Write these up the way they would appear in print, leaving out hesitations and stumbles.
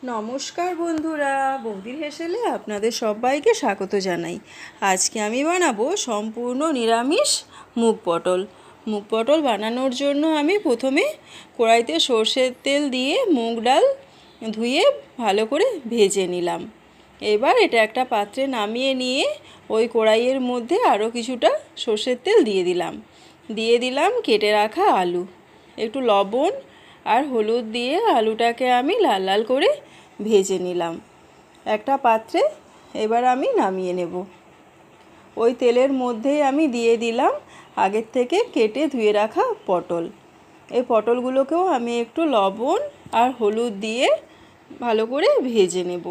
নমস্কার বন্ধুরা, বৌদির হেসেলে আপনাদের সবাইকে স্বাগত জানাই। আজকে আমি বানাবো সম্পূর্ণ নিরামিষ মুগ পটল। মুগ পটল বানানোর জন্য আমি প্রথমে কড়াইতে সর্ষের তেল দিয়ে মুগ ডাল ধুয়ে ভালো করে ভেজে নিলাম। এবার এটা একটা পাত্রে নামিয়ে নিয়ে ওই কড়াইয়ের মধ্যে আরও কিছুটা সর্ষের তেল দিয়ে দিলাম কেটে রাখা আলু, একটু লবণ আর হলুদ দিয়ে আলুটাকে আমি লাল লাল করে ভেজে নিলাম একটা পাত্রে। এবার আমি নামিয়ে নেব। ওই তেলের মধ্যেই আমি দিয়ে দিলাম আগের থেকে কেটে ধুয়ে রাখা পটল। এই পটলগুলোকেও আমি একটু লবণ আর হলুদ দিয়ে ভালো করে ভেজে নেব।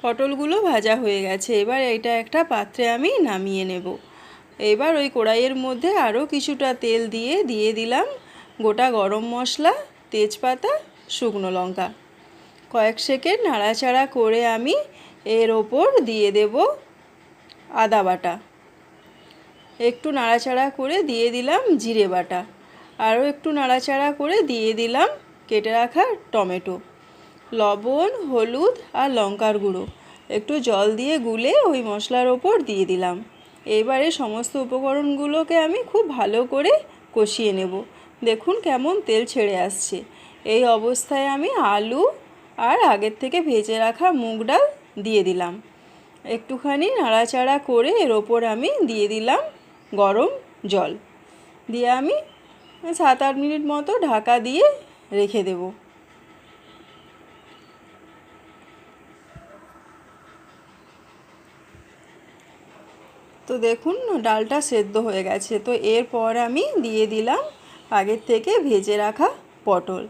পটলগুলো ভাজা হয়ে গেছে, এবার এটা একটা পাত্রে আমি নামিয়ে নেব। এবার ওই কড়াইয়ের মধ্যে আরও কিছুটা তেল দিয়ে দিলাম গোটা গরম মশলা, তেজপাতা, শুকনো লঙ্কা। কয়েক সেকেন্ড নাড়াচাড়া করে আমি এর ওপর দিয়ে দেব আদা বাটা। একটু নাড়াচাড়া করে দিয়ে দিলাম জিরে বাটা। আরও একটু নাড়াচাড়া করে দিয়ে দিলাম কেটে রাখা টমেটো। লবণ, হলুদ আর লঙ্কার গুঁড়ো একটু জল দিয়ে গুলে ওই মশলার ওপর দিয়ে দিলাম। এবারে সমস্ত উপকরণগুলোকে আমি খুব ভালো করে কষিয়ে নেব। দেখুন কেমন তেল ছেড়ে আসছে। এই অবস্থায় আমি আলু আর আগের থেকে ভেজে রাখা মুগ ডাল দিয়ে দিলাম। একটুখানি নাড়াচাড়া করে এর ওপর আমি দিয়ে দিলাম গরম জল। দিয়ে আমি 7-8 মিনিট মতো ঢাকা দিয়ে রেখে দেব। তো দেখুন ডালটা সেদ্ধ হয়ে গেছে। তো এরপর আমি দিয়ে দিলাম আগের থেকে ভেজে রাখা পটল,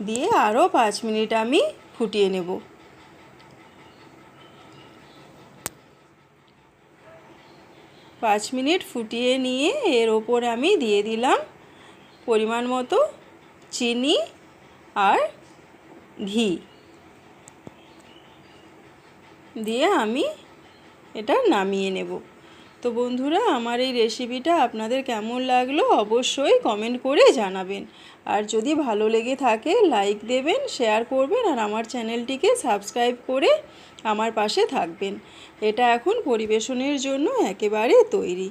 দিয়ে আরও 5 মিনিট আমি ফুটিয়ে নেব। 5 মিনিট ফুটিয়ে নিয়ে এর ওপর আমি দিয়ে দিলাম পরিমাণ মতো চিনি আর ঘি দিয়ে আমি এটা নামিয়ে নেব। তো বন্ধুরা, আমার এই রেসিপিটা আপনাদের কেমন লাগলো অবশ্যই কমেন্ট করে জানাবেন। আর যদি ভালো লেগে থাকে লাইক দেবেন, শেয়ার করবেন আর আমার চ্যানেলটিকে সাবস্ক্রাইব করে আমার পাশে থাকবেন। এটা এখন পরিবেশনের জন্য একেবারে তৈরি।